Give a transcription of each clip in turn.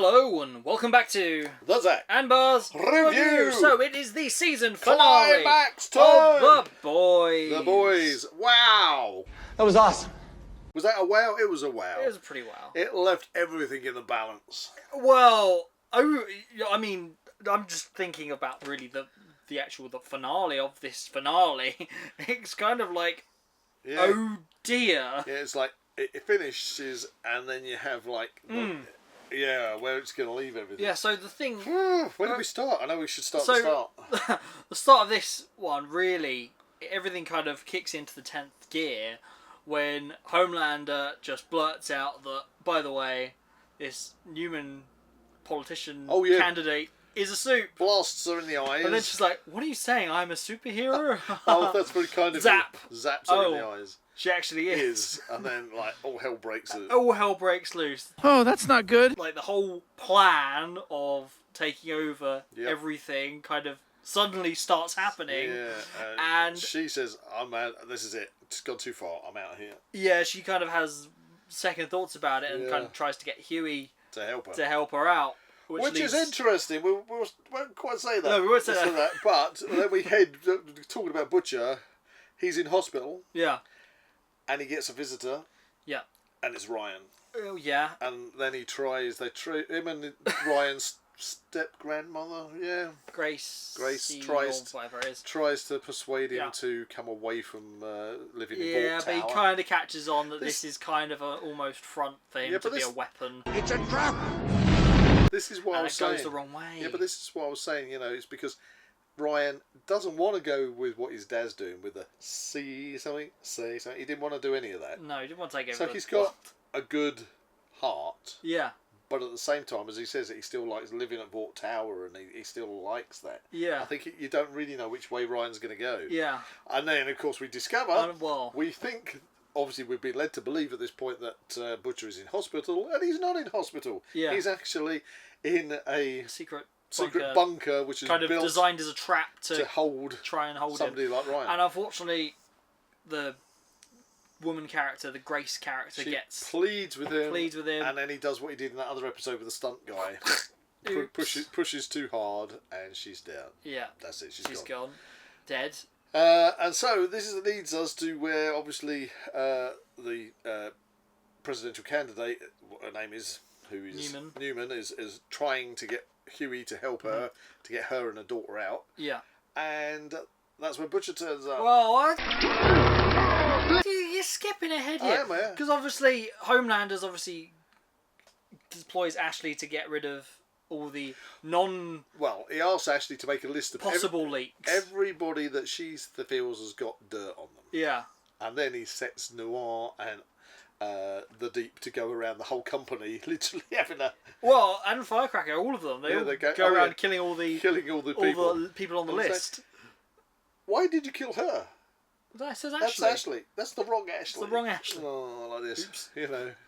Hello and welcome back to The Zak and Buzz Review. So it is the season finale Climax of time. The Boys. The Boys. Wow. That was awesome. Was that a wow? It was a wow. It was pretty wow. It left everything in the balance. Well, I mean, I'm just thinking about really the finale of this finale. It's kind of like, Yeah. oh dear. Yeah, it's like it finishes and then you have like, where it's going to leave everything. Yeah, so the thing... Where do we start? I know we should start the start. The start of this one, really, everything kind of kicks into the 10th gear when Homelander just blurts out that, by the way, this Newman politician candidate is a soup. Blasts her in the eyes. And then she's like, what are you saying? I'm a superhero? Oh, that's very kind of Zap. you. Zaps her in the eyes. She actually is. And then, like, all hell breaks loose. All hell breaks loose. Oh, that's not good. Like, the whole plan of taking over everything kind of suddenly starts happening. Yeah, and she says, I'm out, this is it. It's gone too far. I'm out of here. Yeah, she kind of has second thoughts about it and kind of tries to get Huey to help her out. Which is interesting. We won't quite say that. No, we won't say that. But then we head, talking about Butcher, he's in hospital. Yeah. And he gets a visitor. Yeah. And it's Ryan. Oh, yeah. And then he tries, him and Ryan's step-grandmother, Grace tries to persuade him to come away from living in Vault Tower. But he kind of catches on that this is kind of an almost front for him to be a weapon. It's a trap! This is what I was saying. It goes the wrong way. Yeah, but this is what I was saying, it's because Ryan doesn't want to go with what his dad's doing with the say something. He didn't want to do any of that. No, he didn't want to take over. So he's got a good heart. Yeah. But at the same time, as he says, he still likes living at Vault Tower, and he still likes that. Yeah. I think you don't really know which way Ryan's going to go. Yeah. And then, of course, we discover, we think, obviously we've been led to believe at this point that Butcher is in hospital, and he's not in hospital. Yeah. He's actually in a secret bunker, which is kind of built designed as a trap to try and hold somebody him. like Ryan. And unfortunately, the woman character, the Grace character, pleads with him, and then he does what he did in that other episode with the stunt guy. pushes too hard, and she's down. Yeah, that's it. She's gone, dead. And so this leads us to where obviously the presidential candidate, what her name is, who is Newman, is trying to get Huey to help her to get her and her daughter out. Yeah, and that's when Butcher turns up. Well, what? You're skipping ahead here. I am, because obviously Homelander's deploys Ashley to get rid of all the Well, he asks Ashley to make a list of possible leaks. Everybody that she feels has got dirt on them. Yeah. And then he sets Noir and the Deep to go around the whole company, literally having a... Well, and Firecracker, all of them. They all go around killing all the people on the list. Why did you kill her? That says Ashley. That's Ashley. That's the wrong Ashley. It's the wrong Ashley. Oh, like this. Oops.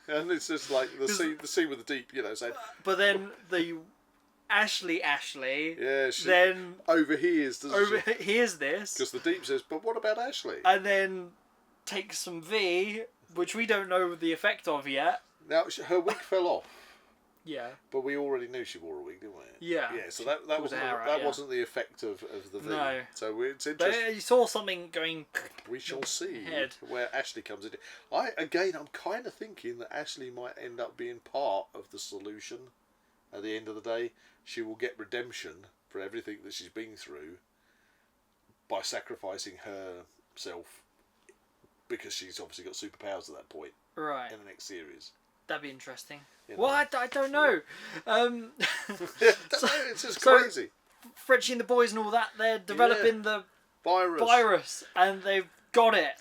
And it's just like the scene with the Deep, saying... But then the Ashley... Yeah, she then... overhears this. Because the Deep says, but what about Ashley? And then takes some V, which we don't know the effect of yet. Now, her wig fell off. Yeah. But we already knew she wore a wig, didn't we? Yeah. Yeah, so that wasn't the effect of the V. No. So it's interesting. But you saw something going... We shall see head. where Ashley comes in. I'm kind of thinking that Ashley might end up being part of the solution. At the end of the day, she will get redemption for everything that she's been through by sacrificing herself, because she's obviously got superpowers at that point. Right. In the next series. That'd be interesting. Well, I don't know. It's just crazy. Frenchie and the boys and all that, they're developing the virus, and they've got it.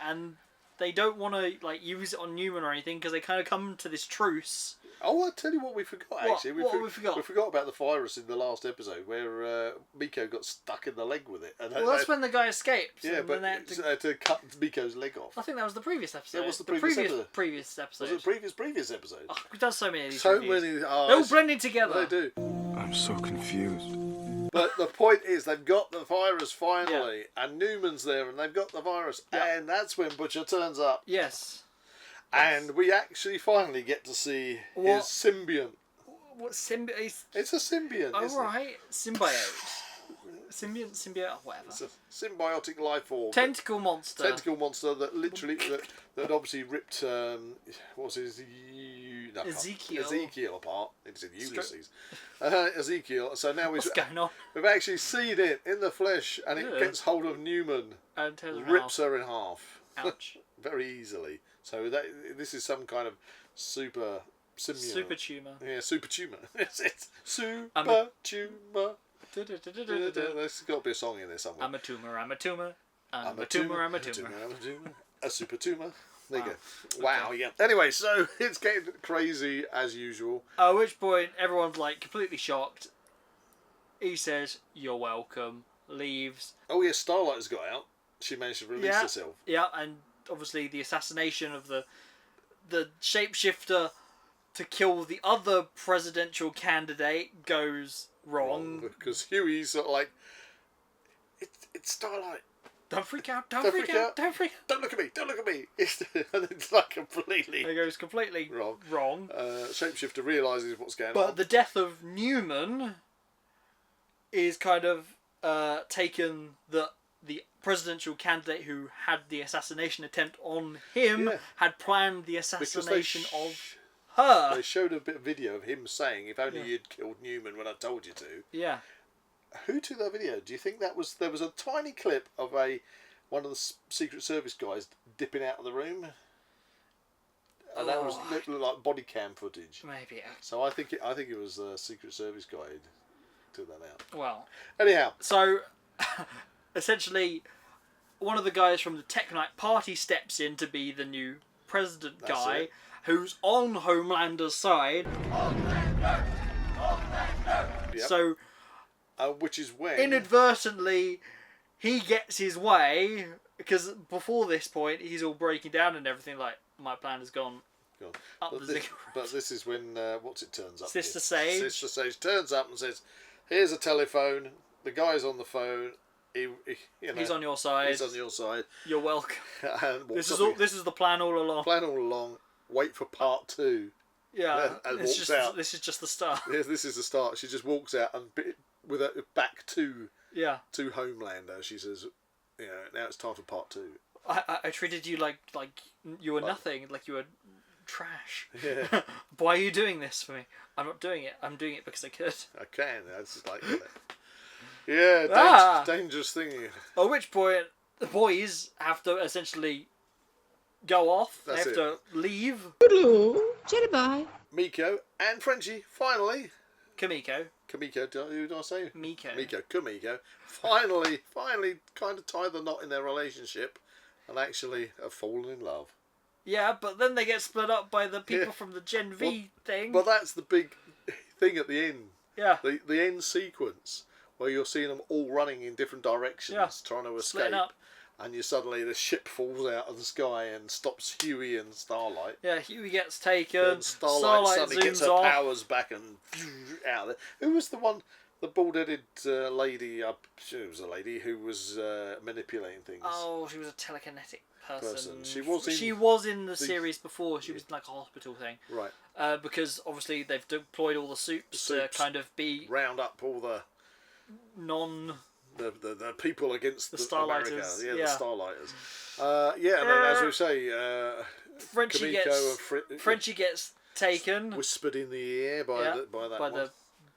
And they don't want to use it on Newman or anything, because they kind of come to this truce. Oh, I'll tell you what we forgot, actually. We forgot? We forgot about the virus in the last episode, where Miko got stuck in the leg with it. And that's when the guy escaped. Yeah, but they had to cut Miko's leg off. I think that was the previous episode. Yeah, what's the previous episode? Previous episode. Was it previous episode? Oh, we've done so many of these reviews. They're all blending together. They do. I'm so confused. But the point is, they've got the virus finally, and Newman's there, and they've got the virus, and that's when Butcher turns up. Yes. And we actually finally get to see his symbiont. what symbiote? It's a symbiont. Oh isn't it? right, symbiote. Symbiote, whatever. It's a symbiotic life form. Tentacle monster. Tentacle monster that literally that obviously ripped what was his Ezekiel apart. It's in Ulysses. Ezekiel. So now What's going on? we've actually seen it in the flesh, and it gets hold of Newman, And rips her in half. Ouch. Very easily. So this is some kind of super symbiont. Super tumor. Yeah, super tumor. It's super tumor. There's got to be a song in there somewhere. I'm a tumor. I'm a tumor. I'm a tumor. I'm a tumor. A super tumor. There you Wow. go. Wow, yeah. Anyway, so it's getting crazy as usual. At which point, everyone's like completely shocked. He says, "You're welcome." Leaves. Oh yeah, Starlight has got out. She managed to release herself. Yeah, and obviously the assassination of the shapeshifter to kill the other presidential candidate goes wrong. Because Huey's sort of like, it's Starlight. Don't freak out! Don't freak out! Don't freak out! Don't look at me! Don't look at me! And it's like completely It goes completely wrong. Shapeshifter realises what's going on. But the death of Newman is kind of taken that the presidential candidate who had the assassination attempt on him had planned the assassination of her. They showed a bit of video of him saying, "If only you'd killed Newman when I told you to." Yeah. Who took that video? Do you think there was a tiny clip of one of the Secret Service guys dipping out of the room? And that looked like body cam footage. Maybe. So I think it was a Secret Service guy who took that out. Well. Anyhow. So, essentially, one of the guys from the Tech-Night party steps in to be the new president guy, who's on Homelander's side. Homelander! Yep. So, which is when inadvertently, he gets his way, because before this point, he's all breaking down and everything, like, my plan has gone up the ziggurat. But this is when, what's it turns up? Sister Sage. Sister Sage turns up and says, "Here's a telephone. The guy's on the phone. He's on your side. He's on your side. You're welcome." And This is the plan all along. Plan all along. Wait for part 2. Yeah, and this walks out. This is just the start. This is the start. She just walks out and with her back to Homelander. She says, now it's time for part 2. I treated you like you were nothing, like you were trash. Yeah. Why are you doing this for me? I'm not doing it. I'm doing it because I could. I can. That's just like dangerous thing. At which point the boys have to essentially go off. That's they have to leave. Hello. Cherry bye. Miko and Frenchie finally. Kamiko, who do I say? Kamiko. Finally kind of tie the knot in their relationship and actually have fallen in love. Yeah, but then they get split up by the people from the Gen V thing. But that's the big thing at the end. Yeah. The end sequence where you're seeing them all running in different directions, trying to escape. Splitting up. And suddenly the ship falls out of the sky and stops Huey and Starlight. Yeah, Huey gets taken. And Starlight suddenly gets her off. powers back and out of there. Who was the one, the bald-headed lady? She was a lady who was manipulating things. Oh, she was a telekinetic person. She was in the series before. She was in like a hospital thing. Right. Because obviously they've deployed all the soups to kind of be round up all the the people against the Starlighters. America. The Starlighters. And then as we say, Frenchie gets taken, whispered in the ear by the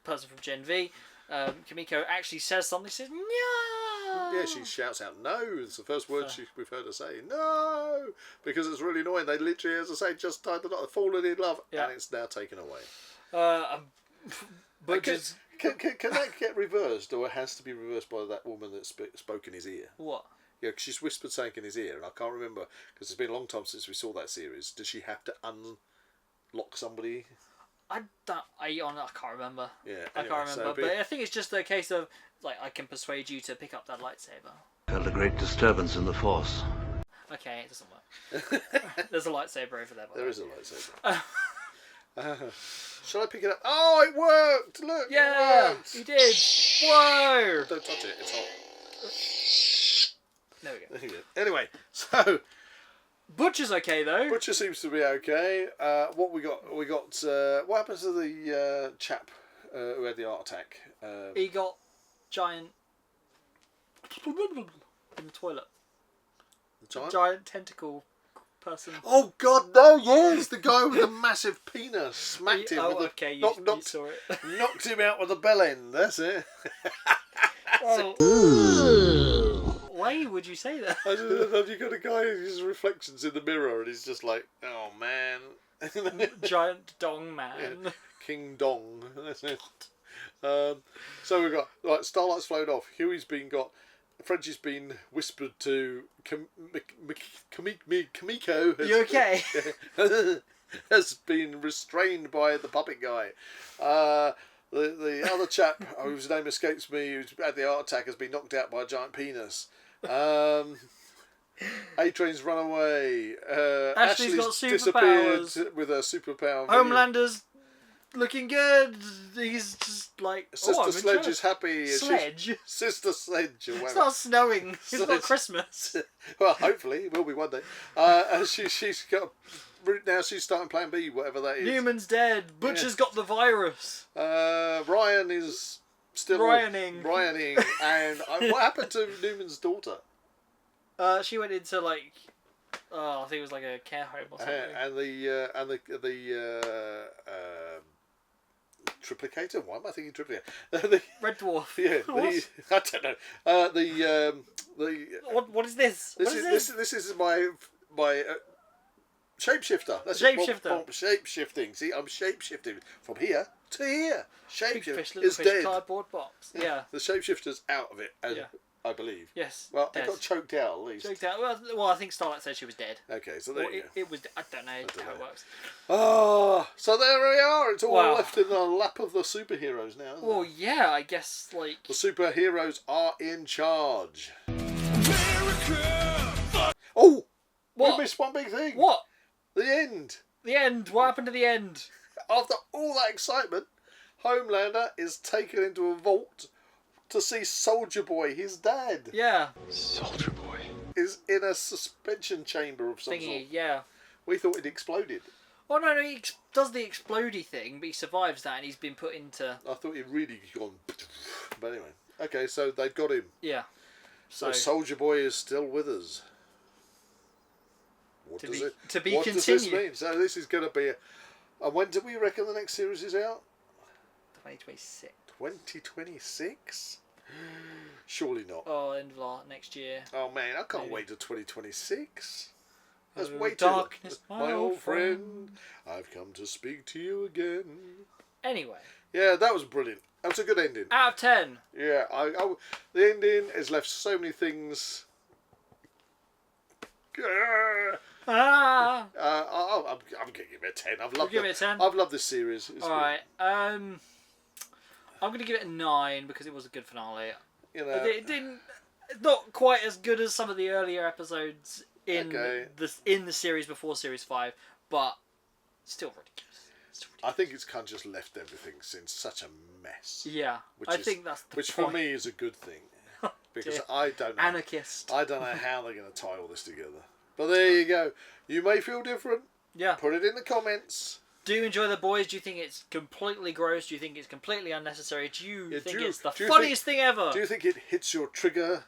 person from Gen V. Kamiko actually says something. Says no. Yeah, she shouts out no. It's the first word we've heard her say no, because it's really annoying. They literally, as I say, just tied the knot, fallen in love, and it's now taken away. But can that get reversed, or it has to be reversed by that woman that spoke in his ear? What? Yeah, cause she's whispered something in his ear, and I can't remember because it's been a long time since we saw that series. Does she have to unlock somebody? I can't remember. Yeah, I can't remember. But I think it's just a case of like I can persuade you to pick up that lightsaber. Felt a great disturbance in the force. Okay, it doesn't work. There's a lightsaber over there. There is a lightsaber. Shall I pick it up? Oh, it worked! Look, yeah, it worked. He did. Whoa! Don't touch it. It's hot. There we go. Anyway, so Butcher's okay though. Butcher seems to be okay. What we got? What happens to the chap who had the heart attack? He got giant in the toilet. The Giant tentacle person. Oh God, no! Yes, the guy with the massive penis smacked him. Oh, with okay, the, you saw it. knocked him out with the bell end. That's it. Oh. Why would you say that? I just love you got a guy whose reflections in the mirror, and he's just like, oh man, Giant dong man. Yeah. King Dong. That's it. So we've got Starlight's flown off. Huey's been got. Frenchie's been whispered to. Kamiko. You okay? Has been restrained by the puppet guy. The other chap whose name escapes me, who's had the heart attack, has been knocked out by a giant penis. A-Train's run away. Ashley's got disappeared superpowers. with a superpower. Homelander's looking good. He's just like Sister Sledge is happy. Sledge. Sister Sledge. Or It's not snowing. It's not Sledge. Christmas. Well, hopefully it will be one day. And she's got now. She's starting Plan B, whatever that is. Newman's dead. Butcher's got the virus. Ryan is still Ryaning. And what happened to Newman's daughter? She went into like, I think it was like a care home or something. And the triplicator. Why am I thinking triplicator? The Red Dwarf. yeah. I don't know. What is this? This is my shapeshifter. That's Shapeshifter. Shape-shifting. See, I'm shape-shifting from here to here. Big Shapeshifter fish, little is fish, dead. cardboard box. Yeah. The shapeshifter's out of it, and Yeah. I believe. Yes. Well, dead. I got choked out at least. Choked out. Well, I think Starlight said she was dead. Okay, so there Or you go. it was. I don't know how it know. works. Oh, so there we are. It's all Wow. left in the lap of the superheroes now. Isn't Well, it? yeah, I guess like. The superheroes are in charge. Oh, What? we missed one big thing. What? The end. The end. What happened to the end? After all that excitement, Homelander is taken into a vault to see Soldier Boy, his dad. Yeah. Soldier boy. Is in a suspension chamber of some Thingy. sort. Yeah. We thought it exploded. Oh no, he does the explodey thing, but he survives that, and he's been put into. I thought he'd really gone. But anyway, okay, so they've got him. Yeah. So Soldier Boy is still with us. What To does be- it? to be what does this continued. mean? So this is going to be. And when do we reckon the next series is out? 2026. 2026? Surely not. Oh, end of next year. Oh man, I can't Maybe. wait till 2026. Let's Oh, wait till darkness, my old friend. I've come to speak to you again. Anyway, Yeah, that was brilliant. That was a good ending. out of 10. Yeah, the ending has left so many things. Ah. I'm gonna give it a 10. Give it a 10? I've loved this series. It's All right. I'm gonna give it a 9 because it was a good finale. good. You know, It didn't. Not quite as good as some of the earlier episodes in the series before Series 5, but still really good. I think it's kind of just left everything in such a mess. Yeah, I think that's the which point. for me is a good thing because Dear. I don't know. Anarchist. I don't know how they're going to tie all this together. But there you go. You may feel different. Yeah. Put it in the comments. Do you enjoy The Boys? Do you think it's completely gross? Do you think it's completely unnecessary? Do you think it's the do you funniest thing ever? Do you think it hits your trigger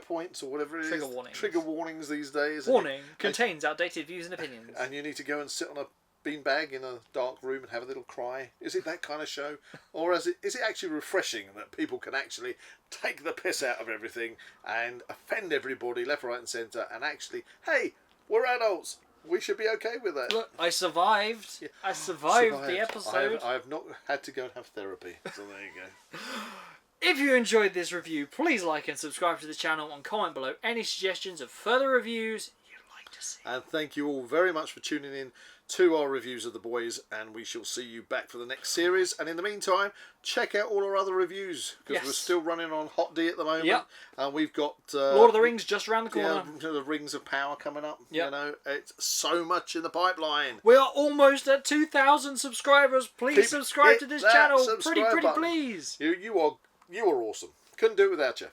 points or whatever it is? Trigger warnings. Trigger warnings these days. Warning, contains outdated views and opinions. And you need to go and sit on a beanbag in a dark room and have a little cry. Is it that kind of show? Or is it actually refreshing that people can actually take the piss out of everything and offend everybody left, right and centre and actually, hey, we're adults. We should be okay with that. Look, I survived. Yeah. I survived the episode. I have not had to go and have therapy. So there you go. If you enjoyed this review, please like and subscribe to the channel and comment below any suggestions of further reviews you'd like to see. And thank you all very much for tuning in to our reviews of The Boys, and we shall see you back for the next series. And in the meantime, check out all our other reviews, because we're still running on Hot D at the moment. Yep. And we've got Lord of the Rings just around the corner. Yeah, the Rings of Power coming up. Yep. You know, it's so much in the pipeline. We are almost at 2,000 subscribers. Please subscribe to this channel. Subscribe Pretty button. please. You are awesome. Couldn't do it without you.